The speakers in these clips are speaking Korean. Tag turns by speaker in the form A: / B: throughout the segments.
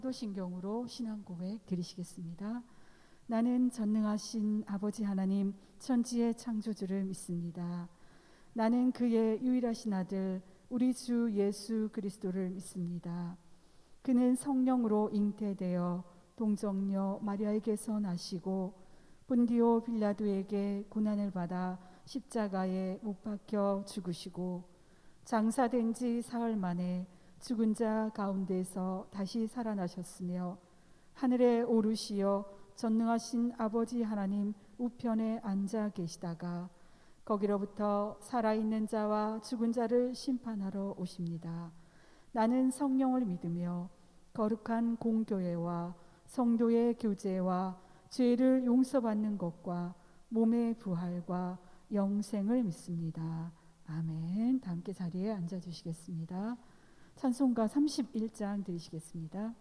A: 사도신경으로 신앙 고백 드리시겠습니다. 나는 전능하신 아버지 하나님 천지의 창조주를 믿습니다. 나는 그의 유일하신 아들 우리 주 예수 그리스도를 믿습니다. 그는 성령으로 잉태되어 동정녀 마리아에게서 나시고 본디오 빌라도에게 고난을 받아 십자가에 못 박혀 죽으시고 장사된 지 사흘 만에 죽은 자 가운데서 다시 살아나셨으며 하늘에 오르시어 전능하신 아버지 하나님 우편에 앉아 계시다가 거기로부터 살아있는 자와 죽은 자를 심판하러 오십니다. 나는 성령을 믿으며 거룩한 공교회와 성도의 교제와 죄를 용서받는 것과 몸의 부활과 영생을 믿습니다. 아멘. 다 함께 자리에 앉아주시겠습니다. 찬송가 31장 드리시겠습니다.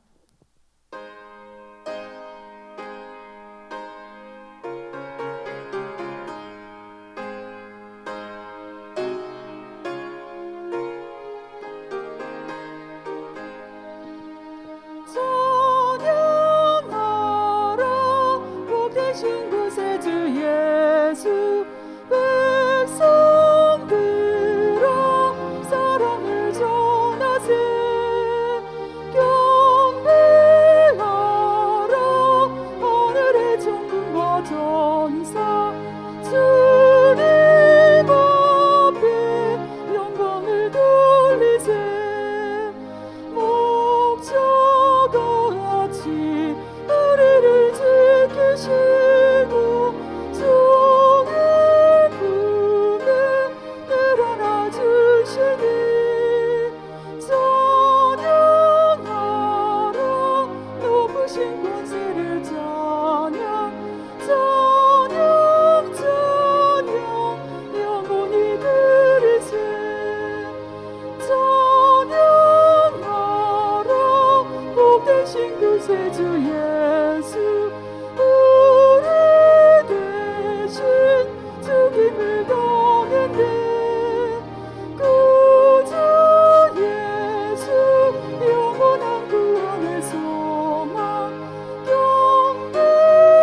B: 찬양하라 복되신 구세주 예수 백성들아 사랑을 전하세 경배하라 하늘의 천군과 전사 주님 앞에 영광을 돌리세 목자같이 우리를 지키시고 종의 품에 늘 안아주시니 찬양하라 높으신 권세를 찬양 찬양 찬양 영원히 들으세 찬양하라 복되신 구세주 예수 우리 대신 죽임을 당했네 구주 예수 영원한 구원의 소망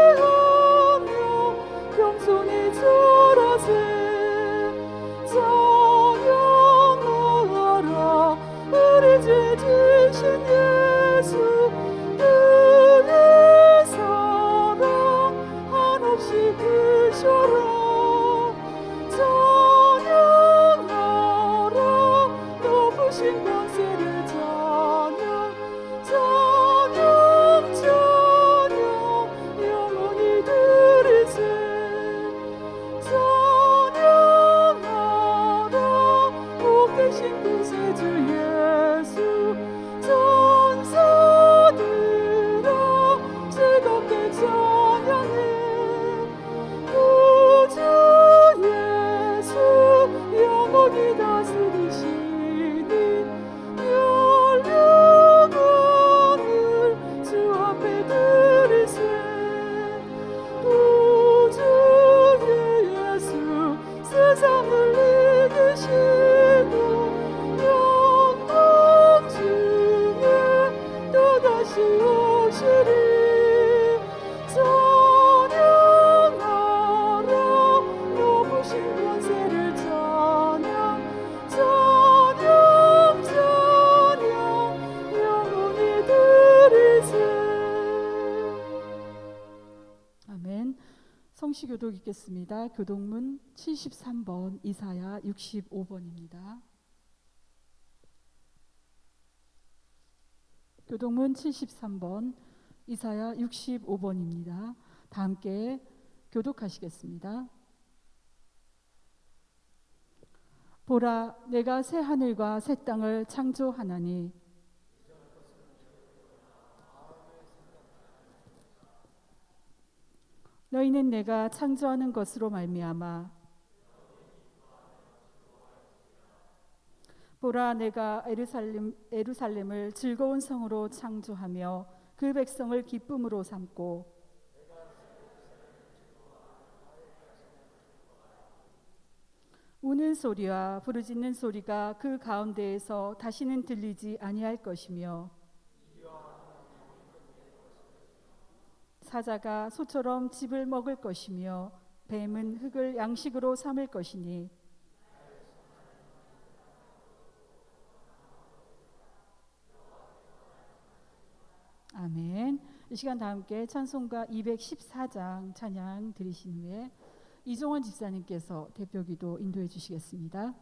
B: 경배하며 겸손히 절하세 찬양하라 우리 죄 지신 예수 그의 사랑 한없이 크셔라 찬양하라 높으신 권세를 찬양 찬양 찬양 영원히 들으세 찬양하라 복되신 구세주 예수 천사들아 즐겁게 찬양해 구주 예수 영원히 다스리시니 멸류관을 주 앞에 들으세 구주 예수 세상을 이기시고 영광 중에 또다시 오시리 찬양하라 높으신 권세를 찬양 찬양 찬양 영원히 들으세
A: 아멘. 성시교독 읽겠습니다. 교독문 73번, 이사야 65번입니다. 교독문 73번, 이사야 65번입니다. 다 함께 교독하시겠습니다. 보라, 내가 새 하늘과 새 땅을 창조하나니 너희는 내가 창조하는 것으로 말미암아 보라, 내가 에루살렘을 즐거운 성으로 창조하며 그 백성을 기쁨으로 삼고 우는 소리와 부르짖는 소리가 그 가운데에서 다시는 들리지 아니할 것이며 사자가 소처럼 짚을 먹을 것이며 뱀은 흙을 양식으로 삼을 것이니 아멘. 이 시간 다 함께 찬송가 214장 찬양 드리신 후에 이종원 집사님께서 대표기도 인도해 주시겠습니다.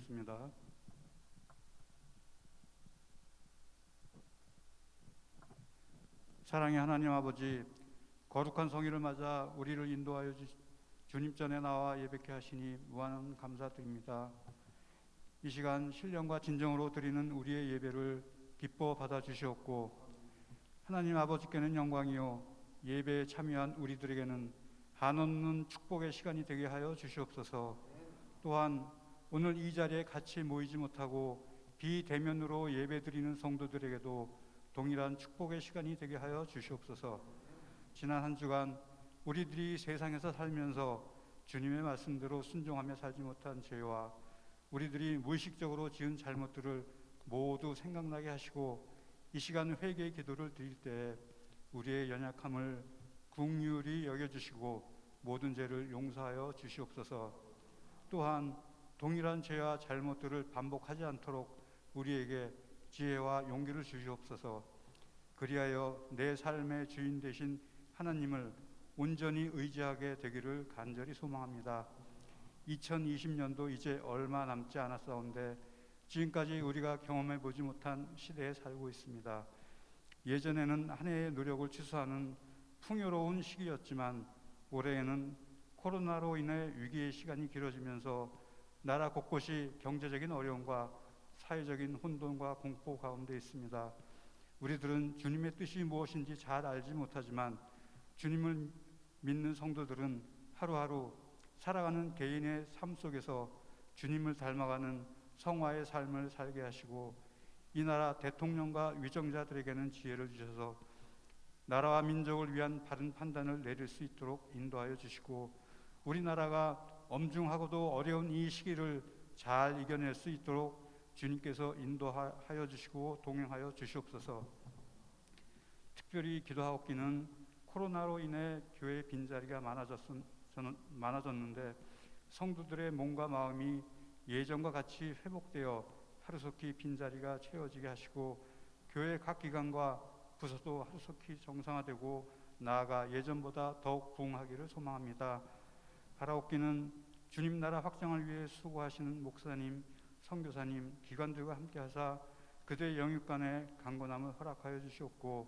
C: 기도드리겠습니다. 사랑의 하나님 아버지, 거룩한 성일을 맞아 우리를 인도하여 주님 전에 나와 예배케 하시니 무한한 감사드립니다. 이 시간 신령과 진정으로 드리는 우리의 예배를 기뻐 받아주시옵고, 하나님 아버지께는 영광이요 예배에 참여한 우리들에게는 한없는 축복의 시간이 되게 하여 주시옵소서. 또한 오늘 이 자리에 같이 모이지 못하고 비대면으로 예배드리는 성도들에게도 동일한 축복의 시간이 되게 하여 주시옵소서. 지난 한 주간 우리들이 세상에서 살면서 주님의 말씀대로 순종하며 살지 못한 죄와 우리들이 무의식적으로 지은 잘못들을 모두 생각나게 하시고, 이 시간 회개의 기도를 드릴 때 우리의 연약함을 긍휼히 여겨주시고 모든 죄를 용서하여 주시옵소서. 또한 동일한 죄와 잘못들을 반복하지 않도록 우리에게 지혜와 용기를 주시옵소서. 그리하여 내 삶의 주인 되신 하나님을 온전히 의지하게 되기를 간절히 소망합니다. 2020년도 이제 얼마 남지 않았사온데 지금까지 우리가 경험해 보지 못한 시대에 살고 있습니다. 예전에는 한 해의 노력을 취소하는 풍요로운 시기였지만 올해에는 코로나로 인해 위기의 시간이 길어지면서 나라 곳곳이 경제적인 어려움과 사회적인 혼돈과 공포 가운데 있습니다. 우리들은 주님의 뜻이 무엇인지 잘 알지 못하지만 주님을 믿는 성도들은 하루하루 살아가는 개인의 삶 속에서 주님을 닮아가는 성화의 삶을 살게 하시고, 이 나라 대통령과 위정자들에게는 지혜를 주셔서 나라와 민족을 위한 바른 판단을 내릴 수 있도록 인도하여 주시고, 우리나라가 엄중하고도 어려운 이 시기를 잘 이겨낼 수 있도록 주님께서 인도하여 주시고 동행하여 주시옵소서. 특별히 기도하옵기는 코로나로 인해 교회 빈자리가 많아졌는데 성도들의 몸과 마음이 예전과 같이 회복되어 하루속히 빈자리가 채워지게 하시고, 교회 각 기관과 부서도 하루속히 정상화되고 나아가 예전보다 더욱 부흥하기를 소망합니다. 바라옵기는 주님 나라 확장을 위해 수고하시는 목사님, 선교사님, 기관들과 함께하사 그들의 영육간에 강건함을 허락하여 주시옵고,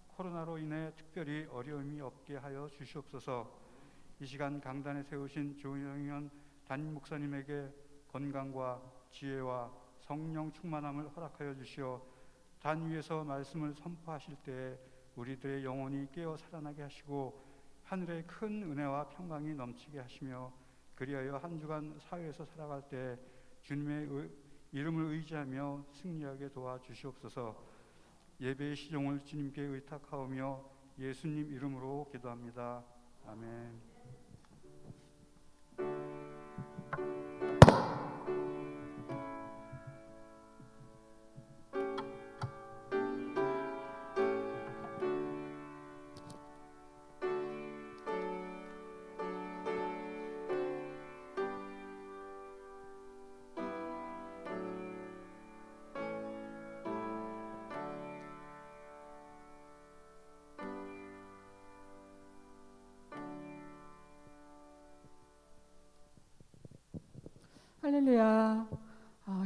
C: 코로나로 인해 특별히 어려움이 없게 하여 주시옵소서. 이 시간 강단에 세우신 조영현 담임 목사님에게 건강과 지혜와 성령 충만함을 허락하여 주시어 단 위에서 말씀을 선포하실 때에 우리들의 영혼이 깨어 살아나게 하시고 하늘의 큰 은혜와 평강이 넘치게 하시며, 그리하여 한 주간 사회에서 살아갈 때 주님의 이름을 의지하며 승리하게 도와주시옵소서. 예배의 시종을 주님께 의탁하오며 예수님 이름으로 기도합니다. 아멘.
A: 할렐루야.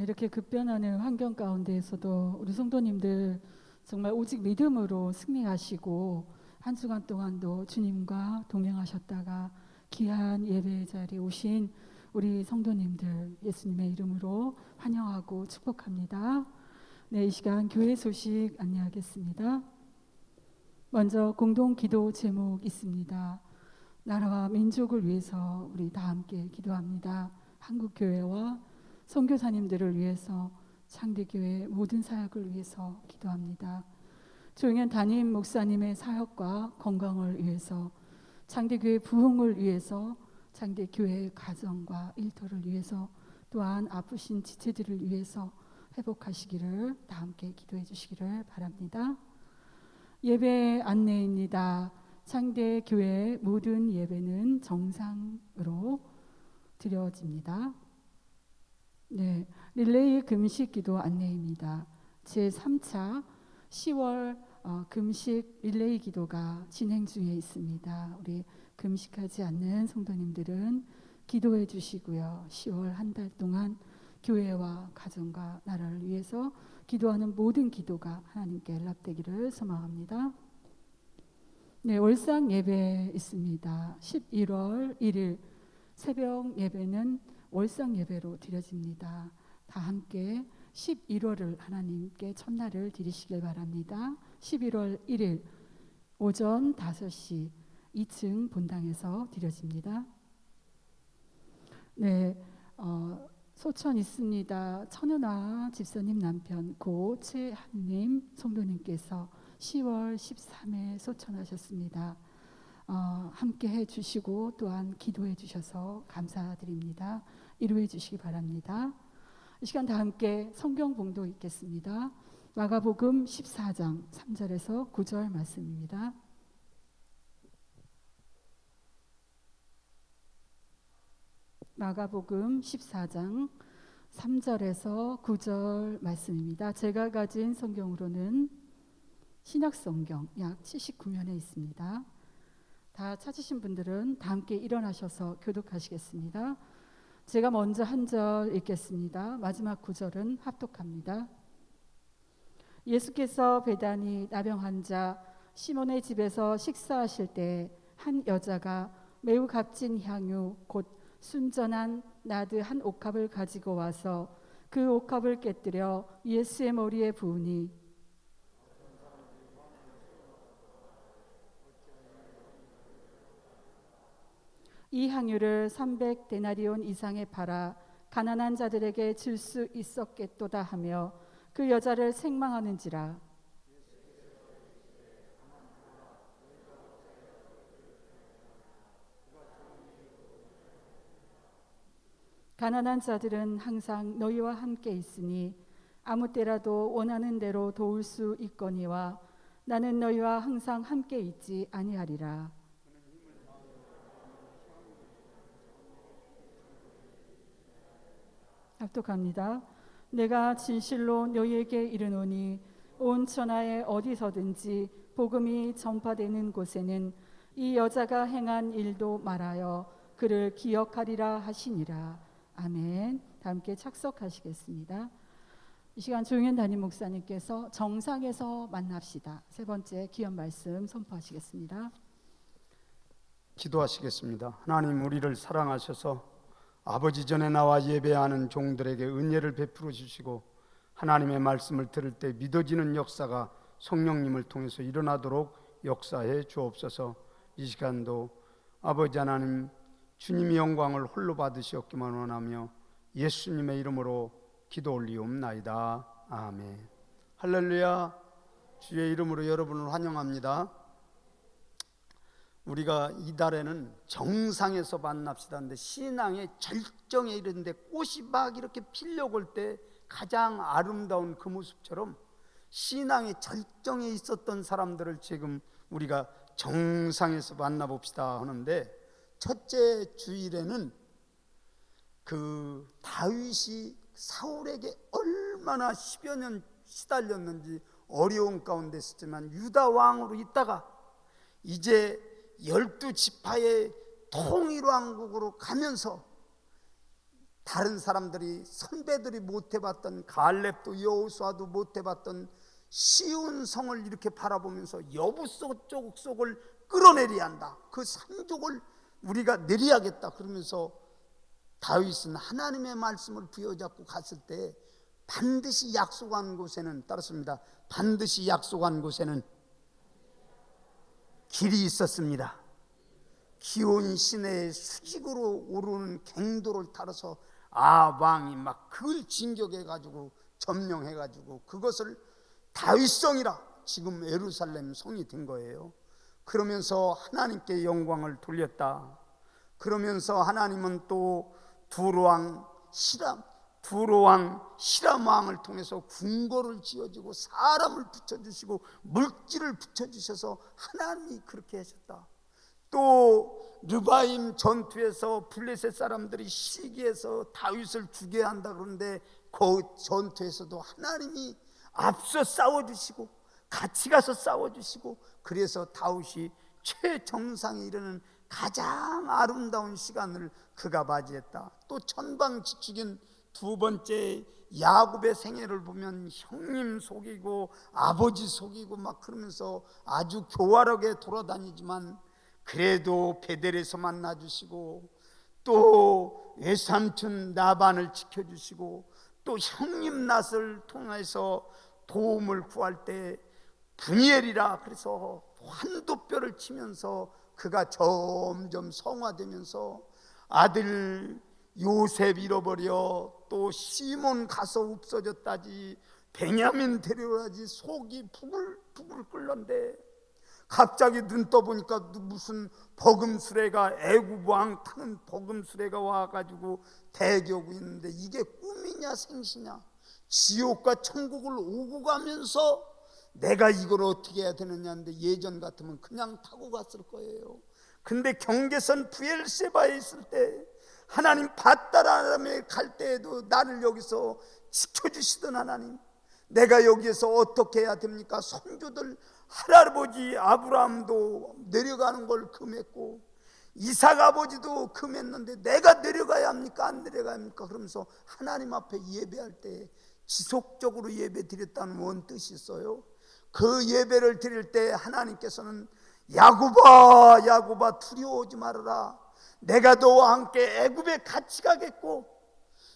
A: 이렇게 급변하는 환경 가운데에서도 우리 성도님들 정말 오직 믿음으로 승리하시고 한 주간 동안도 주님과 동행하셨다가 귀한 예배 자리에 오신 우리 성도님들 예수님의 이름으로 환영하고 축복합니다. 네, 이 시간 교회 소식 안내하겠습니다. 먼저 공동 기도 제목 있습니다. 나라와 민족을 위해서 우리 다 함께 기도합니다. 한국교회와 선교사님들을 위해서, 창대교회 모든 사역을 위해서 기도합니다. 조영현 담임 목사님의 사역과 건강을 위해서, 창대교회 부흥을 위해서, 창대교회 가정과 일터를 위해서, 또한 아프신 지체들을 위해서 회복하시기를 다 함께 기도해 주시기를 바랍니다. 예배 안내입니다. 창대교회 모든 예배는 정상으로 드려집니다. 네, 릴레이 금식 기도 안내입니다. 제3차 10월 금식 릴레이 기도가 진행 중에 있습니다. 우리 금식하지 않는 성도님들은 기도해 주시고요. 10월 한 달 동안 교회와 가정과 나라를 위해서 기도하는 모든 기도가 하나님께 연락되기를 소망합니다. 네, 월상 예배 있습니다. 11월 1일 새벽 예배는 월상 예배로 드려집니다. 다 함께 11월을 하나님께 첫날을 드리시길 바랍니다. 11월 1일 오전 5시 2층 본당에서 드려집니다. 네, 소천 있습니다. 천은아 집사님 남편 고 최한님 성도님께서 10월 13일 소천하셨습니다. 함께 해주시고 또한 기도해 주셔서 감사드립니다. 이루해 주시기 바랍니다. 이 시간 다 함께 성경 봉독 읽겠습니다. 마가복음 14장 3절에서 9절 말씀입니다. 마가복음 14장 3절에서 9절 말씀입니다. 제가 가진 성경으로는 신약성경 약 79면에 있습니다. 다 찾으신 분들은 다 함께 일어나셔서 교독하시겠습니다. 제가 먼저 한 절 읽겠습니다. 마지막 9절은 합독합니다. 예수께서 베다니 나병 환자 시몬의 집에서 식사하실 때 한 여자가 매우 값진 향유 곧 순전한 나드 한 옥합을 가지고 와서 그 옥합을 깨뜨려 예수의 머리에 부으니 이 향유를 300데나리온 이상에 팔아 가난한 자들에게 줄 수 있었겠도다 하며 그 여자를 책망하는지라. 가난한 자들은 항상 너희와 함께 있으니 아무 때라도 원하는 대로 도울 수 있거니와 나는 너희와 항상 함께 있지 아니하리라. 합독합니다. 내가 진실로 너희에게 이르노니 온 천하에 어디서든지 복음이 전파되는 곳에는 이 여자가 행한 일도 말하여 그를 기억하리라 하시니라. 아멘. 다 함께 착석하시겠습니다. 이 시간 조용현 담임 목사님께서 정상에서 만납시다 세 번째 기원 말씀 선포하시겠습니다.
D: 기도하시겠습니다. 하나님, 우리를 사랑하셔서 아버지 전에 나와 예배하는 종들에게 은혜를 베풀어 주시고 하나님의 말씀을 들을 때 믿어지는 역사가 성령님을 통해서 일어나도록 역사해 주옵소서. 이 시간도 아버지 하나님, 주님의 영광을 홀로 받으시옵기만 원하며 예수님의 이름으로 기도 올리옵나이다. 아멘. 할렐루야. 주의 이름으로 여러분을 환영합니다. 우리가 이달에는 정상에서 만납시다인데 신앙의 절정에 이르는데 꽃이 막 이렇게 피려고 올 때 가장 아름다운 그 모습처럼 신앙의 절정에 있었던 사람들을 지금 우리가 정상에서 만나봅시다 하는데, 첫째 주일에는 그 다윗이 사울에게 얼마나 10여 년 시달렸는지 어려운 가운데 있었지만 유다 왕으로 있다가 이제 12지파의 통일왕국으로 가면서 다른 사람들이 선배들이 못해봤던 갈렙도 여호수아도 못해봤던 쉬운 성을 이렇게 바라보면서 여부소 족속을 끌어내려야 한다. 그 상족을 우리가 내려야겠다. 그러면서 다윗은 하나님의 말씀을 부여잡고 갔을 때 반드시 약속한 곳에는 따랐습니다. 반드시 약속한 곳에는 길이 있었습니다. 기온 시내의 수직으로 오르는 갱도를 따라서 왕이 막 그걸 진격해가지고 점령해가지고 그것을 다윗성이라 지금 예루살렘 성이 된 거예요. 그러면서 하나님께 영광을 돌렸다. 그러면서 하나님은 또 두로왕 시람왕을 통해서 궁궐을 지어주고 사람을 붙여주시고 물질을 붙여주셔서 하나님이 그렇게 하셨다. 또 르바임 전투에서 블레셋 사람들이 시기해서 다윗을 죽여야 한다 그러는데 그 전투에서도 하나님이 앞서 싸워주시고 같이 가서 싸워주시고, 그래서 다윗이 최정상에 이르는 가장 아름다운 시간을 그가 맞이했다. 또 천방지축인 두 번째 야곱의 생애를 보면 형님 속이고 아버지 속이고 막 그러면서 아주 교활하게 돌아다니지만 그래도 베델에서 만나주시고 또 외삼촌 라반을 지켜주시고 또 형님 낫을 통해서 도움을 구할 때 분이엘이라 그래서 환도뼈를 치면서 그가 점점 성화되면서 아들 요셉 잃어버려 또 시몬 가서 없어졌다지 베냐민 데려오라지 속이 부글부글 끓는데 갑자기 눈 떠보니까 무슨 버금수레가 애굽 왕 타는 버금수레가 와가지고 대기하고 있는데 이게 꿈이냐 생시냐 지옥과 천국을 오고 가면서 내가 이걸 어떻게 해야 되느냐는데 예전 같으면 그냥 타고 갔을 거예요. 근데 경계선 부엘세바에 있을 때 하나님 밧다람에 갈 때에도 나를 여기서 지켜주시던 하나님, 내가 여기에서 어떻게 해야 됩니까? 손주들 할아버지 아브라함도 내려가는 걸 금했고 이삭 아버지도 금했는데 내가 내려가야 합니까? 안 내려가야 합니까? 그러면서 하나님 앞에 예배할 때 지속적으로 예배 드렸다는 원 뜻이 있어요. 그 예배를 드릴 때 하나님께서는 야곱아 야곱아 두려워하지 말아라, 내가 너와 함께 애굽에 같이 가겠고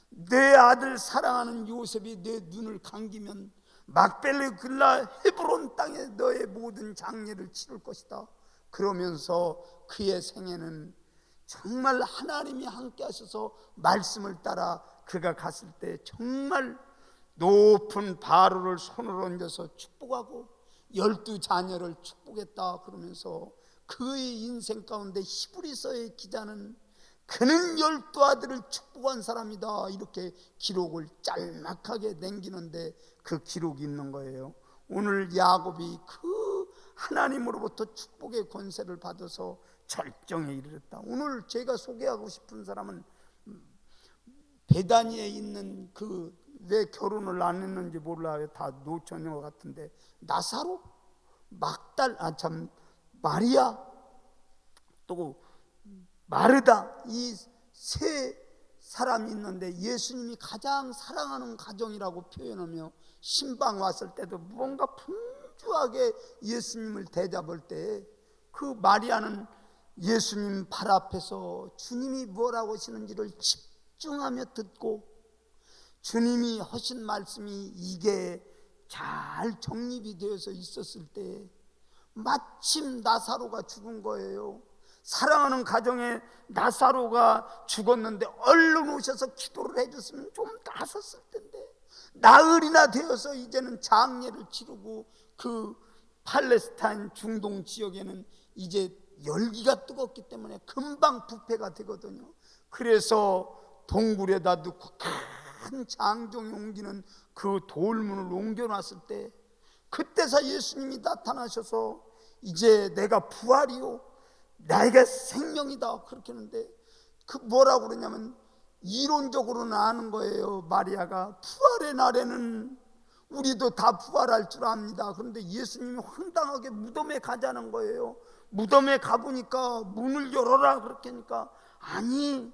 D: 내 아들 사랑하는 요셉이 내 눈을 감기면 막벨리 글라 헤브론 땅에 너의 모든 장례를 치를 것이다. 그러면서 그의 생애는 정말 하나님이 함께 하셔서 말씀을 따라 그가 갔을 때 정말 높은 바로를 손으로 얹어서 축복하고 12 자녀를 축복했다. 그러면서 그의 인생 가운데 히브리서의 기자는 그는 12 아들을 축복한 사람이다 이렇게 기록을 짤막하게 남기는데 그 기록이 있는 거예요. 오늘 야곱이 그 하나님으로부터 축복의 권세를 받아서 절정에 이르렀다. 오늘 제가 소개하고 싶은 사람은 베다니에 있는 그 왜 결혼을 안 했는지 몰라요. 다 노처녀 같은데 나사로, 마리아, 또 마르다, 이 세 사람이 있는데 예수님이 가장 사랑하는 가정이라고 표현하며 신방 왔을 때도 뭔가 분주하게 예수님을 대접할 때 그 마리아는 예수님 발 앞에서 주님이 뭐라고 하시는지를 집중하며 듣고 주님이 하신 말씀이 이게 잘 정립이 되어서 있었을 때 마침 나사로가 죽은 거예요. 사랑하는 가정에 나사로가 죽었는데 얼른 오셔서 기도를 해줬으면 좀 나았을 텐데 나흘이나 되어서 이제는 장례를 치르고 그 팔레스타인 중동 지역에는 이제 열기가 뜨겁기 때문에 금방 부패가 되거든요. 그래서 동굴에다 넣고 큰 장정이 옮기는 그 돌문을 옮겨놨을 때 그때서 예수님이 나타나셔서 이제 내가 부활이요 나에게 생명이다 그렇게 하는데 그 뭐라고 그러냐면 이론적으로는 아는 거예요. 마리아가 부활의 날에는 우리도 다 부활할 줄 압니다. 그런데 예수님이 황당하게 무덤에 가자는 거예요. 무덤에 가보니까 문을 열어라 그렇게 하니까 아니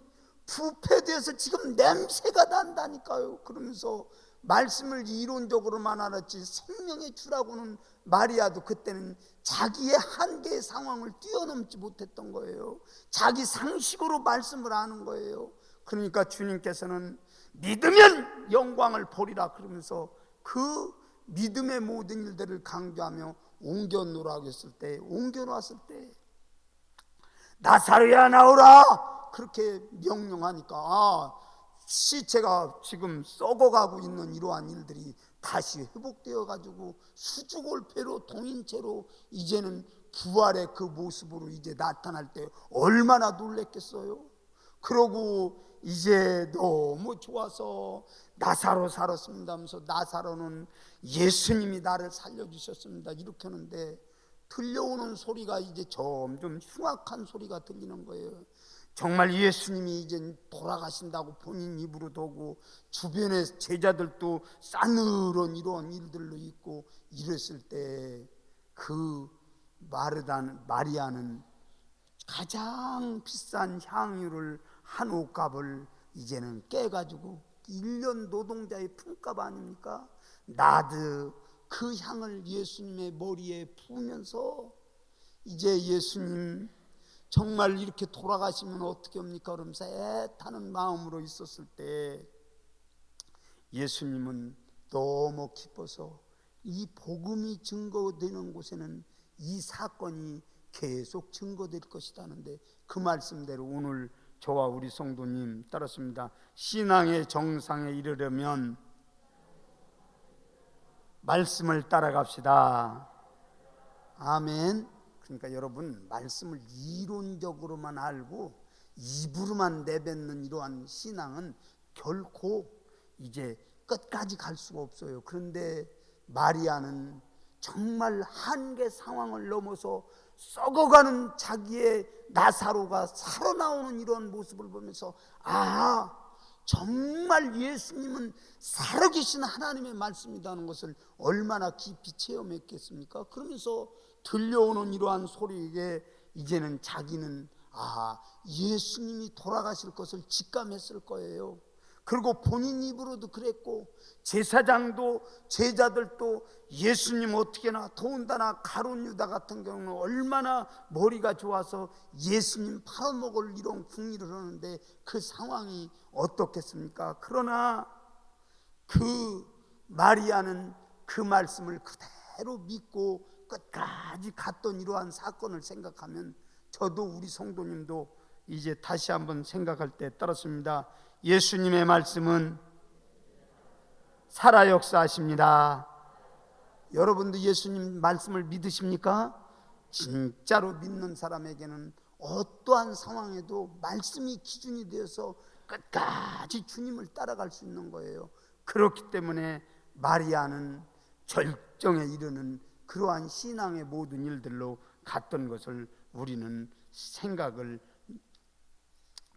D: 부패돼서 지금 냄새가 난다니까요. 그러면서 말씀을 이론적으로만 알았지 생명의 주라고는 마리아도 그때는 자기의 한계의 상황을 뛰어넘지 못했던 거예요. 자기 상식으로 말씀을 아는 거예요. 그러니까 주님께서는 믿으면 영광을 보리라 그러면서 그 믿음의 모든 일들을 강조하며 옮겨놓으라고 했을 때 옮겨놨을 때 나사로야 나오라 그렇게 명령하니까 시체가 지금 썩어가고 있는 이러한 일들이 다시 회복되어 가지고 수주골패로 동인체로 이제는 부활의 그 모습으로 이제 나타날 때 얼마나 놀랬겠어요. 그러고 이제 너무 좋아서 나사로 살았습니다 하면서 나사로는 예수님이 나를 살려주셨습니다 이렇게 하는데 들려오는 소리가 이제 점점 흉악한 소리가 들리는 거예요. 정말 예수님이 이제 돌아가신다고 본인 입으로도 하고 주변의 제자들도 싸늘한 이러한 일들로 있고 이랬을 때 그 마리아는 가장 비싼 향유를 한 옷값을 이제는 깨가지고 1년 노동자의 품값 아닙니까? 나드 그 향을 예수님의 머리에 부으면서 이제 예수님 정말 이렇게 돌아가시면 어떻게 합니까? 그러면서 애타는 마음으로 있었을 때 예수님은 너무 기뻐서 이 복음이 증거되는 곳에는 이 사건이 계속 증거될 것이라는데 그 말씀대로 오늘 저와 우리 성도님 따랐습니다. 신앙의 정상에 이르려면 말씀을 따라갑시다. 아멘. 그러니까 여러분, 말씀을 이론적으로만 알고 입으로만 내뱉는 이러한 신앙은 결코 이제 끝까지 갈 수가 없어요. 그런데 마리아는 정말 한계 상황을 넘어서 썩어가는 자기의 나사로가 살아나오는 이런 모습을 보면서 아, 정말 예수님은 살아계신 하나님의 말씀이라는 것을 얼마나 깊이 체험했겠습니까? 그러면서 들려오는 이러한 소리에 이제는 자기는 아, 예수님이 돌아가실 것을 직감했을 거예요. 그리고 본인 입으로도 그랬고 제사장도 제자들도 예수님 어떻게나 더군다나 가룟 유다 같은 경우는 얼마나 머리가 좋아서 예수님 팔아먹을 이런 궁리를 하는데 그 상황이 어떻겠습니까? 그러나 그 마리아는 그 말씀을 그대로 믿고 끝까지 갔던 이러한 사건을 생각하면 저도 우리 성도님도 이제 다시 한번 생각할 때 따랐습니다. 예수님의 말씀은 살아 역사하십니다. 여러분도 예수님 말씀을 믿으십니까? 진짜로 믿는 사람에게는 어떠한 상황에도 말씀이 기준이 되어서 끝까지 주님을 따라갈 수 있는 거예요. 그렇기 때문에 마리아는 절정에 이르는 그러한 신앙의 모든 일들로 갔던 것을 우리는 생각을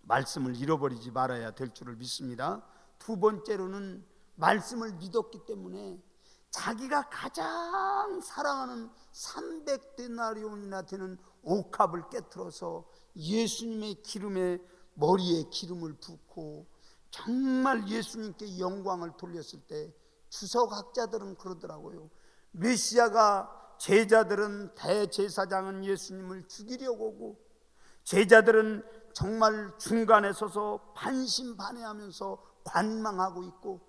D: 말씀을 잃어버리지 말아야 될 줄을 믿습니다. 두 번째로는 말씀을 믿었기 때문에 자기가 가장 사랑하는 300데나리온이나 되는 옥합을 깨트려서 예수님의 기름에 머리에 기름을 붓고 정말 예수님께 영광을 돌렸을 때 주석학자들은 그러더라고요. 메시아가 제자들은 대제사장은 예수님을 죽이려고 오고 제자들은 정말 중간에 서서 반신반의하면서 관망하고 있고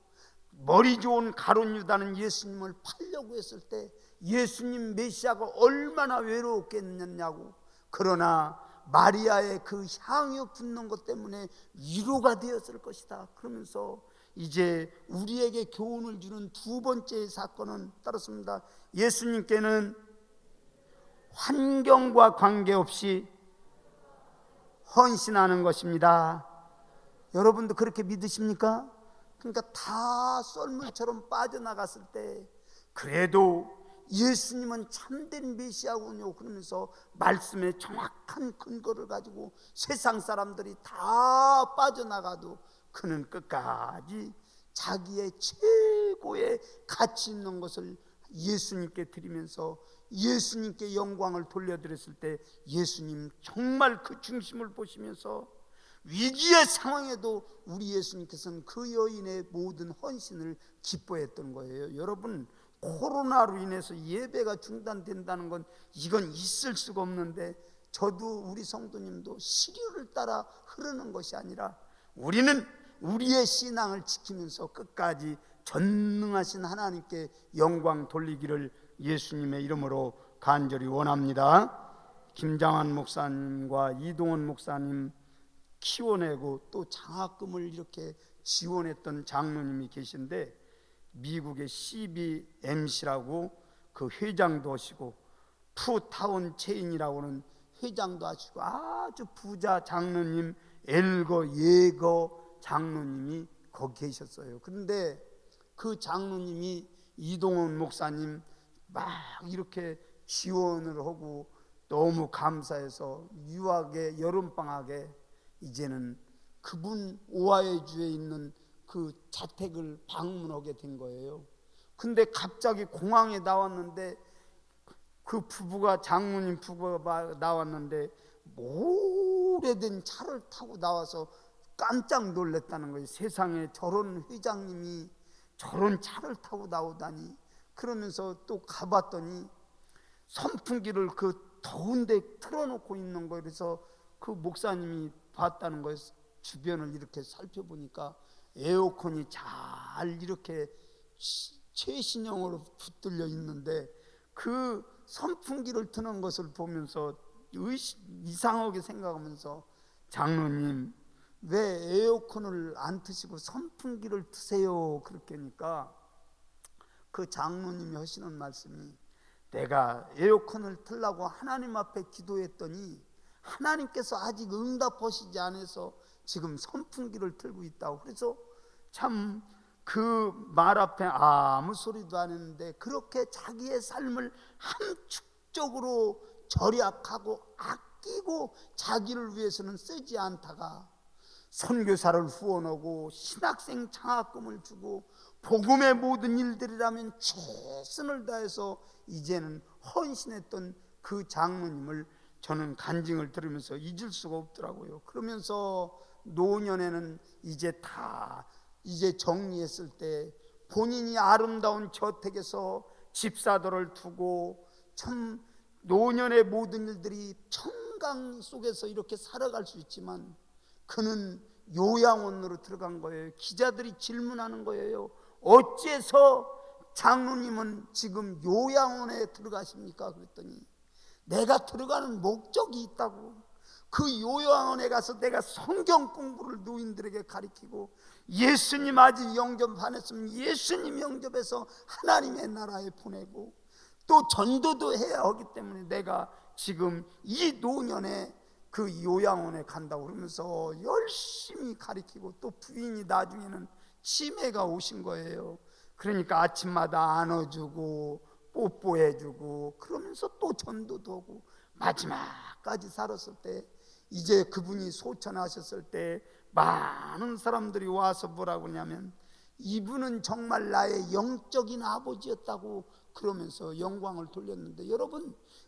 D: 머리 좋은 가룟 유다는 예수님을 팔려고 했을 때 예수님 메시아가 얼마나 외로웠겠느냐고. 그러나 마리아의 그 향유 붓는 것 때문에 위로가 되었을 것이다. 그러면서 이제 우리에게 교훈을 주는 두 번째 사건은 따랐습니다. 예수님께는 환경과 관계없이 헌신하는 것입니다. 여러분도 그렇게 믿으십니까? 그러니까 다 썰물처럼 빠져나갔을 때 그래도 예수님은 참된 메시아군요 그러면서 말씀에 정확한 근거를 가지고 세상 사람들이 다 빠져나가도 그는 끝까지 자기의 최고의 가치 있는 것을 예수님께 드리면서 예수님께 영광을 돌려드렸을 때 예수님 정말 그 중심을 보시면서 위기의 상황에도 우리 예수님께서는 그 여인의 모든 헌신을 기뻐했던 거예요. 여러분, 코로나로 인해서 예배가 중단된다는 건 이건 있을 수가 없는데 저도 우리 성도님도 시류를 따라 흐르는 것이 아니라 우리는 우리의 신앙을 지키면서 끝까지 전능하신 하나님께 영광 돌리기를 예수님의 이름으로 간절히 원합니다. 김장환 목사님과 이동원 목사님 키워내고 또 장학금을 이렇게 지원했던 장로님이 계신데 미국의 CBMC라고 그 회장도 하시고 푸타운 체인이라고는 회장도 하시고 아주 부자 장로님 엘거 예거 장로님이 거기 계셨어요. 그런데 그 장로님이 이동원 목사님 막 이렇게 지원을 하고 너무 감사해서 유학의 여름방학에 이제는 그분 오하이주에 있는 그 자택을 방문하게 된 거예요. 근데 갑자기 공항에 나왔는데 그 부부가 장로님 부부가 나왔는데 오래된 차를 타고 나와서 깜짝 놀랐다는 거예요. 세상에 저런 회장님이 저런 차를 타고 나오다니. 그러면서 또 가봤더니 선풍기를 그 더운데 틀어놓고 있는 거예요. 그래서 그 목사님이 봤다는 거예요. 주변을 이렇게 살펴보니까 에어컨이 잘 이렇게 최신형으로 붙들려 있는데 그 선풍기를 트는 것을 보면서 이상하게 생각하면서 장로님 왜 에어컨을 안 트시고 선풍기를 트세요? 그렇게 하니까 그 장로님이 하시는 말씀이 내가 에어컨을 틀라고 하나님 앞에 기도했더니 하나님께서 아직 응답하시지 않아서 지금 선풍기를 틀고 있다고. 그래서 참 그 말 앞에 아무 소리도 안 했는데 그렇게 자기의 삶을 함축적으로 절약하고 아끼고 자기를 위해서는 쓰지 않다가 선교사를 후원하고 신학생 장학금을 주고 복음의 모든 일들이라면 최선을 다해서 이제는 헌신했던 그 장로님을 저는 간증을 들으면서 잊을 수가 없더라고요. 그러면서 노년에는 이제 정리했을 때 본인이 아름다운 저택에서 집사들을 두고 참 노년의 모든 일들이 청강 속에서 이렇게 살아갈 수 있지만 그는 요양원으로 들어간 거예요. 기자들이 질문하는 거예요. 어째서 장로님은 지금 요양원에 들어가십니까? 그랬더니 내가 들어가는 목적이 있다고. 그 요양원에 가서 내가 성경 공부를 노인들에게 가르치고 예수님 아직 영접 안 했으면 예수님 영접해서 하나님의 나라에 보내고 또 전도도 해야 하기 때문에 내가 지금 이 노년에 그 요양원에 간다고 그러면서 열심히 가르치고 또 부인이 나중에는 치매가 오신 거예요. 그러니까 아침마다 안아주고 뽀뽀해주고 그러면서 또 전도도 하고 마지막까지 살았을 때 이제 그분이 소천하셨을 때 많은 사람들이 와서 뭐라고 하냐면 이분은 정말 나의 영적인 아버지였다고 그러면서 영광을 돌렸는데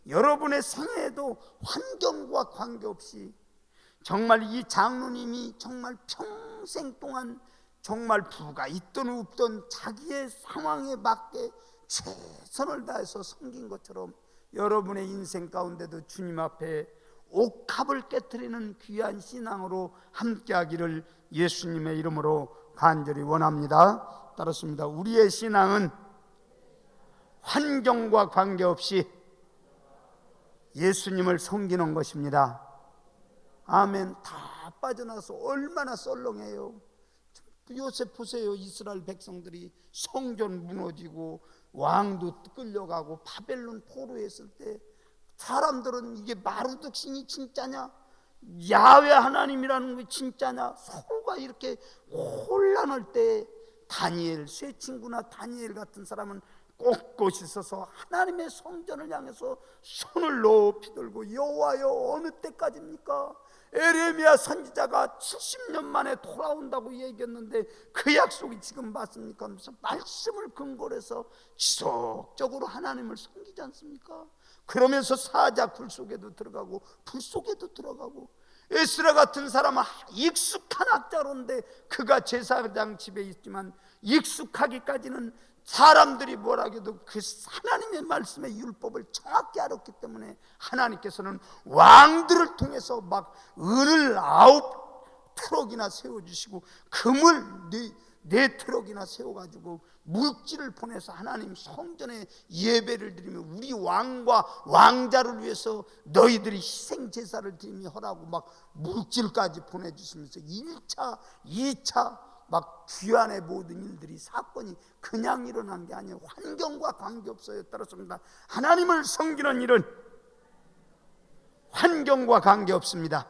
D: 여러분의 생애에도 환경과 관계없이 정말 이 장로님이 정말 평생 동안 정말 부가 있든 없든 자기의 상황에 맞게 최선을 다해서 섬긴 것처럼 여러분의 인생 가운데도 주님 앞에 옥합을 깨트리는 귀한 신앙으로 함께하기를 예수님의 이름으로 간절히 원합니다. 따랐습니다. 우리의 신앙은 환경과 관계없이 예수님을 섬기는 것입니다. 아멘. 다 빠져나서 얼마나 썰렁해요. 요새 보세요. 이스라엘 백성들이 성전 무너지고 왕도 끌려가고 바벨론 포로했을 때 사람들은 이게 마르둑 신이 진짜냐 야훼 하나님이라는 게 진짜냐 서로가 이렇게 혼란할 때 다니엘 세 친구나 다니엘 같은 사람은 꼿꼿이 서서 하나님의 성전을 향해서 손을 높이 들고 여호와여 어느 때까지입니까? 에레미야 선지자가 70년 만에 돌아온다고 얘기했는데 그 약속이 지금 맞습니까? 하면서 말씀을 근거로 해서 지속적으로 하나님을 섬기지 않습니까? 그러면서 사자 불 속에도 들어가고 불 속에도 들어가고 에스라 같은 사람은 익숙한 학자로인데 그가 제사장 집에 있지만 익숙하기까지는 사람들이 뭐라고 해도 그 하나님의 말씀의 율법을 정확히 알았기 때문에 하나님께서는 왕들을 통해서 막 은을 9트럭이나 세워주시고 금을 4트럭이나 세워가지고 물질을 보내서 하나님 성전에 예배를 드리며 우리 왕과 왕자를 위해서 너희들이 희생제사를 드리며 하라고 막 물질까지 보내주시면서 1차, 2차 막 귀환의 모든 일들이 사건이 그냥 일어난 게 아니에요. 환경과 관계없어요. 따랐습니다. 하나님을 섬기는 일은 환경과 관계없습니다.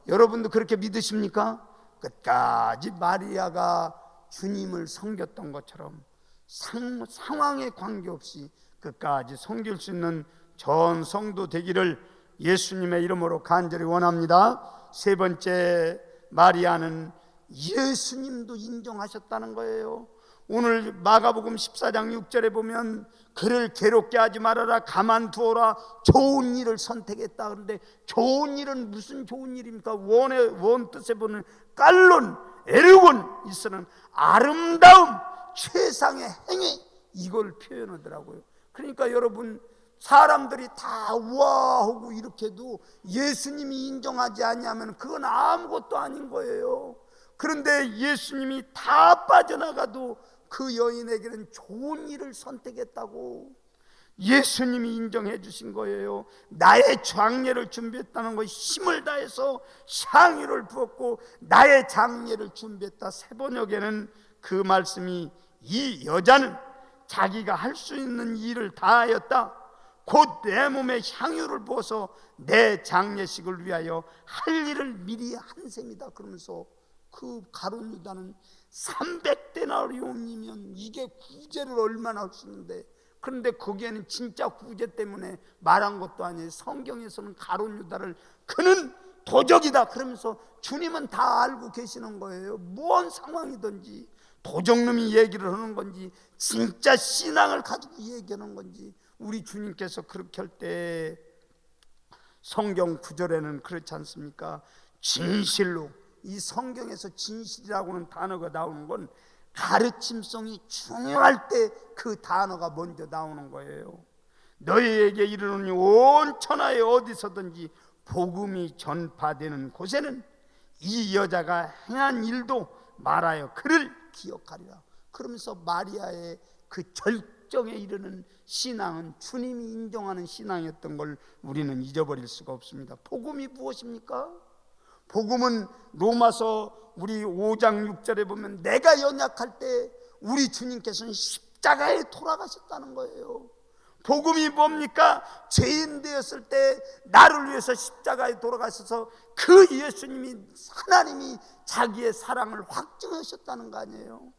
D: 여러분도 그렇게 믿으십니까? 끝까지 마리아가 주님을 섬겼던 것처럼 상황에 관계없이 끝까지 섬길 수 있는 전 성도 되기를 예수님의 이름으로 간절히 원합니다. 세 번째, 마리아는 예수님도 인정하셨다는 거예요. 오늘 마가복음 14장 6절에 보면 그를 괴롭게 하지 말아라, 가만두어라, 좋은 일을 선택했다. 그런데 좋은 일은 무슨 좋은 일입니까? 원 뜻에 보는 깔론, 에르곤, 이스는 아름다움, 최상의 행위, 이걸 표현하더라고요. 그러니까 여러분, 사람들이 다 우아하고 이렇게도 예수님이 인정하지 않냐면 그건 아무것도 아닌 거예요. 그런데 예수님이 다 빠져나가도 그 여인에게는 좋은 일을 선택했다고 예수님이 인정해 주신 거예요. 나의 장례를 준비했다는 거, 힘을 다해서 향유를 부었고 나의 장례를 준비했다. 세번역에는 그 말씀이, 이 여자는 자기가 할 수 있는 일을 다 하였다. 곧 내 몸에 향유를 부어서 내 장례식을 위하여 할 일을 미리 한 셈이다. 그러면서 그 가룟 유다는 300데나리온이면 이게 구제를 얼마나 할 수 있는데, 그런데 거기에는 진짜 구제 때문에 말한 것도 아니에요. 성경에서는 가룟 유다를 그는 도적이다 그러면서 주님은 다 알고 계시는 거예요. 뭔 상황이든지 도적놈이 얘기를 하는 건지 진짜 신앙을 가지고 얘기하는 건지, 우리 주님께서 그렇게 할 때 성경 구절에는 그렇지 않습니까? 진실로, 이 성경에서 진실이라고는 단어가 나오는 건 가르침성이 중요할 때 그 단어가 먼저 나오는 거예요. 너희에게 이르노니 온 천하에 어디서든지 복음이 전파되는 곳에는 이 여자가 행한 일도 말하여 그를 기억하리라. 그러면서 마리아의 그 절정에 이르는 신앙은 주님이 인정하는 신앙이었던 걸 우리는 잊어버릴 수가 없습니다. 복음이 무엇입니까? 복음은 로마서 우리 5장 6절에 보면 내가 연약할 때 우리 주님께서는 십자가에 돌아가셨다는 거예요. 복음이 뭡니까? 죄인 되었을 때 나를 위해서 십자가에 돌아가셔서 그 예수님이, 하나님이 자기의 사랑을 확증하셨다는 거 아니에요.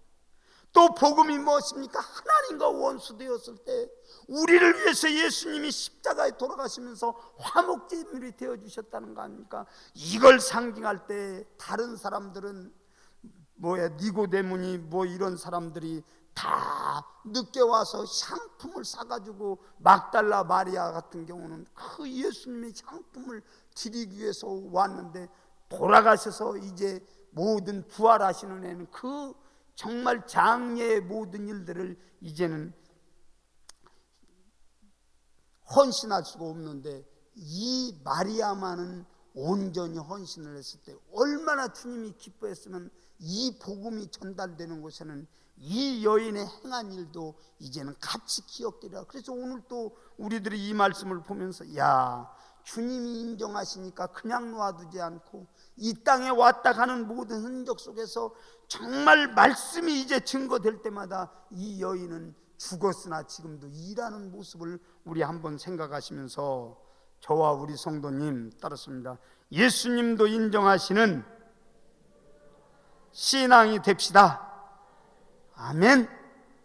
D: 또 복음이 무엇입니까? 하나님과 원수 되었을 때 우리를 위해서 예수님이 십자가에 돌아가시면서 화목제물이 되어주셨다는 거 아닙니까? 이걸 상징할 때 다른 사람들은 니고데모니 이런 사람들이 다 늦게 와서 향품을 사가지고, 막달라 마리아 같은 경우는 그 예수님의 향품을 드리기 위해서 왔는데 돌아가셔서 이제 모든 부활하시는 애는 그 정말 장례의 모든 일들을 이제는 헌신할 수가 없는데, 이 마리아만은 온전히 헌신을 했을 때 얼마나 주님이 기뻐했으면 이 복음이 전달되는 곳에는 이 여인의 행한 일도 이제는 같이 기억되리라. 그래서 오늘 또 우리들이 이 말씀을 보면서, 야, 주님이 인정하시니까 그냥 놔두지 않고 이 땅에 왔다 가는 모든 흔적 속에서 정말 말씀이 이제 증거될 때마다 이 여인은 죽었으나 지금도 일하는 모습을 우리 한번 생각하시면서 저와 우리 성도님 따랐습니다. 예수님도 인정하시는 신앙이 됩시다. 아멘.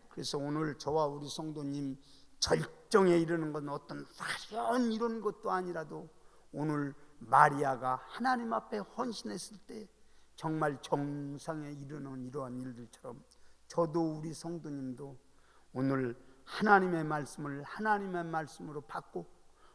D: 그래서 오늘 저와 우리 성도님 절정에 이르는 건 어떤 화려한 이런 것도 아니라도 오늘 마리아가 하나님 앞에 헌신했을 때 정말 정상에 이르는 이러한 일들처럼 저도 우리 성도님도 오늘 하나님의 말씀을 하나님의 말씀으로 받고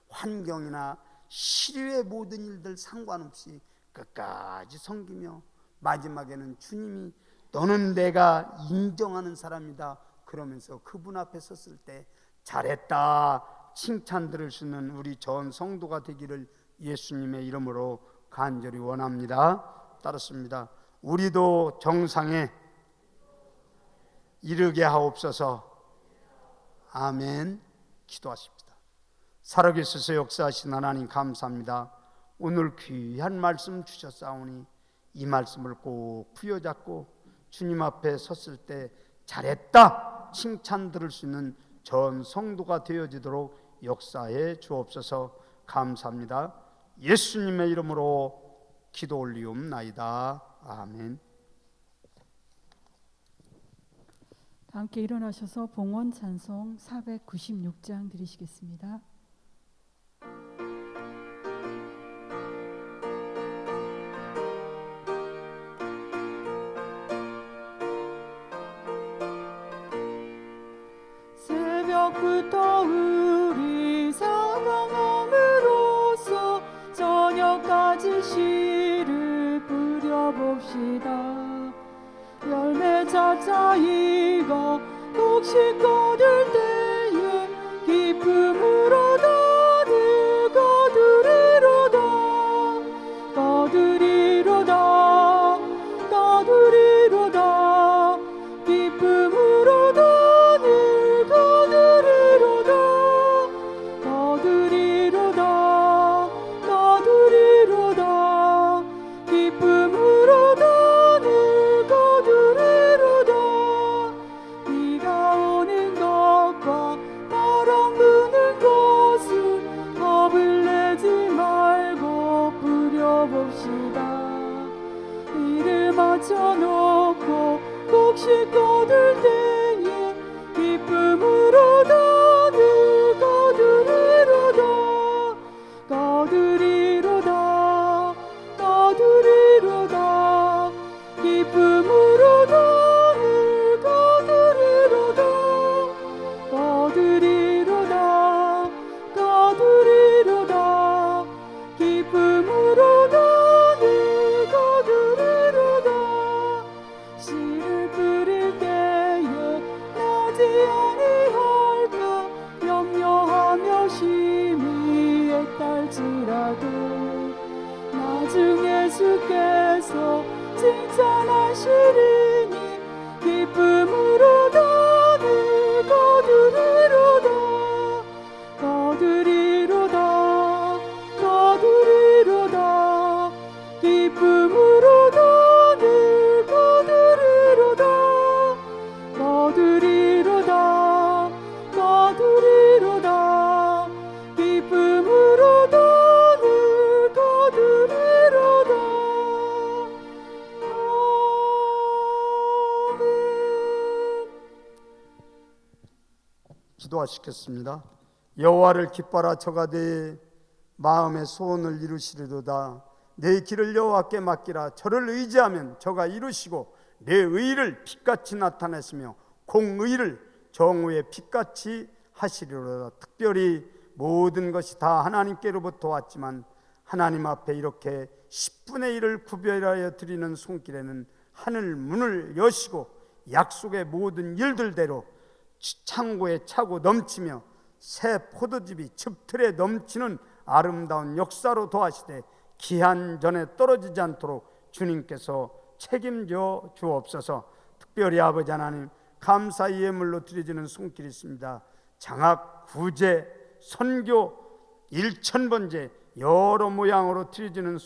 D: 환경이나 시류의 모든 일들 상관없이 끝까지 섬기며 마지막에는 주님이 너는 내가 인정하는 사람이다 그러면서 그분 앞에 섰을 때 잘했다 칭찬 들을 수 있는 우리 전 성도가 되기를 예수님의 이름으로 간절히 원합니다. 따랐습니다. 우리도 정상에 이르게 하옵소서. 아멘. 기도하십니다. 살아계셔서 역사하신 하나님 감사합니다. 오늘 귀한 말씀 주셨사오니 이 말씀을 꼭 부여잡고 주님 앞에 섰을 때 잘했다 칭찬 들을 수 있는 전 성도가 되어지도록 역사해 주옵소서. 감사합니다. 예수님의 이름으로 기도 올리옵나이다. 아멘.
A: 함께 일어나셔서 봉헌 찬송 496장 드리시겠습니다.
B: 새벽부터 우리 사랑함으로써 저녁까지 씨를 뿌려봅시다. 열매 차차 익어 곡식 거둘 때에 기쁨으로 다들 거두리로다. 거두리로다. 거두리로다. 기쁨으로 다들 거두리로다. 거두리로다. 거두리로다. 기쁨으로 다들 거두리로다. 비가 오는 것과 바람 부는 것은 겁을 내지 말고 뿌려봅시다. 이를 맞춰놓고 곡식 거둘 때에 기쁨으로 다들 거두리로다. 거두리로다. 거두리로다. 기쁨으로 다들 거두리로다. 거두리로다. 거두리로다. 기쁨으로 다들 거두리로다. 씨를 뿌릴 때에 나지 아니할까 염려하며 심히 애달지라도 나중에 주께서 칭찬하시리니 기쁨으로 다들 거두리로다. 거두리로다. 거두리로다. 기쁨으로 다들 거두리로다. 거두리로다. 거두리로다. 기쁨으로 다들 거두리로다. 아멘.
D: 기도하시겠습니다. 여호와를 기뻐라 저가 내 마음의 소원을 이루시리로다. 내 길을 여호와께 맡기라. 저를 의지하면 저가 이루시고 내 의를 빛같이 나타내시며 공의를 정오의 빛같이 하시리로다. 특별히 모든 것이 다 하나님께로부터 왔지만 하나님 앞에 이렇게 10분의 1을 구별하여 드리는 손길에는 하늘 문을 여시고 약속의 모든 일들대로 창고에 차고 넘치며 새 포도즙이 즙틀에 넘치는 아름다운 역사로 도하시되 기한 전에 떨어지지 않도록 주님께서 책임져 주옵소서. 특별히 아버지 하나님 감사 예물로 드려지는 손길이 있습니다. 장학, 구제, 선교, 일천번제 여러 모양으로 드려지는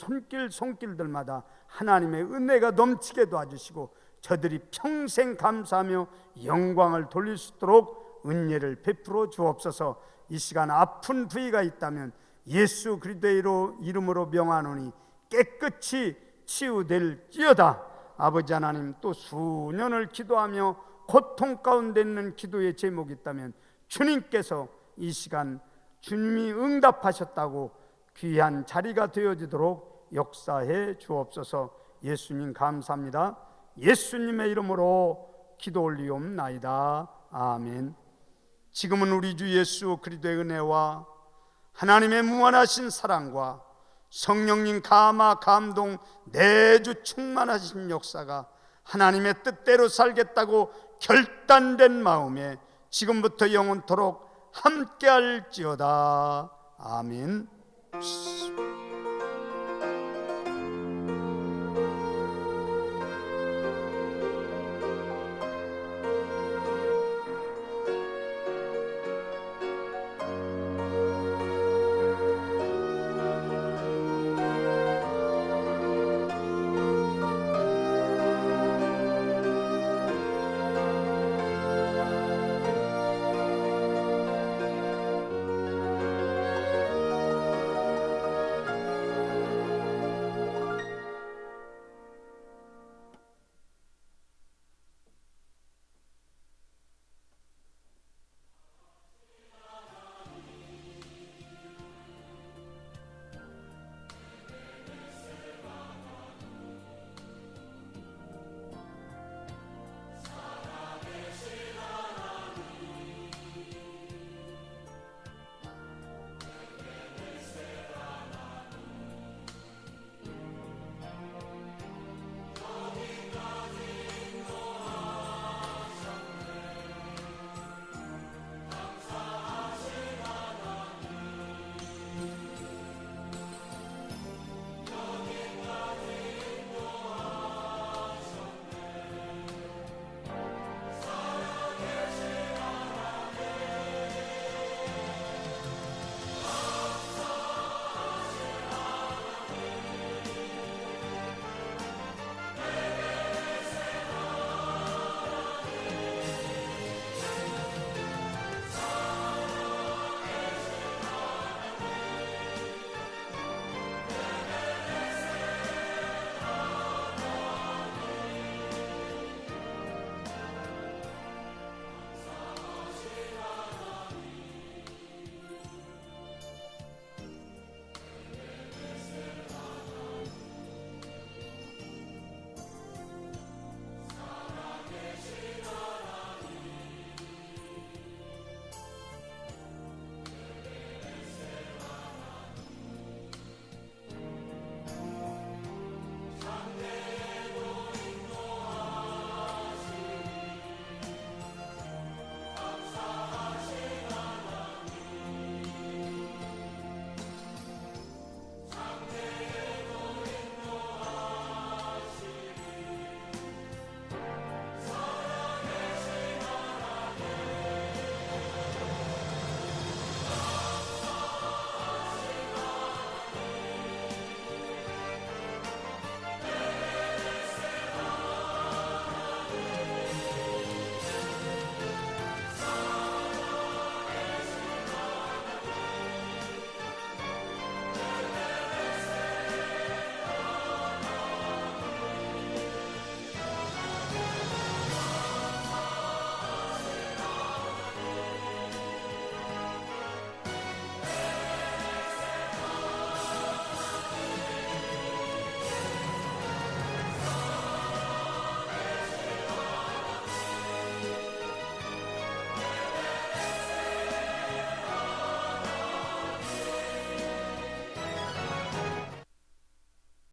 D: 손길들마다 하나님의 은혜가 넘치게 도와주시고 저들이 평생 감사하며 영광을 돌릴 수 있도록 은혜를 베풀어 주옵소서. 이 시간 아픈 부위가 있다면 예수 그리스도의 이름으로 명하노니 깨끗이 치유될지어다. 아버지 하나님 또 수년을 기도하며 고통 가운데 있는 기도의 제목이 있다면 주님께서 이 시간 주님이 응답하셨다고 귀한 자리가 되어지도록 역사해 주옵소서. 예수님 감사합니다. 예수님의 이름으로 기도 올리옵나이다. 아멘. 지금은 우리 주 예수 그리스도의 은혜와 하나님의 무한하신 사랑과 성령님 감화 감동 내주 충만하신 역사가 하나님의 뜻대로 살겠다고 결단된 마음에 지금부터 영원토록 함께할지어다. 아멘.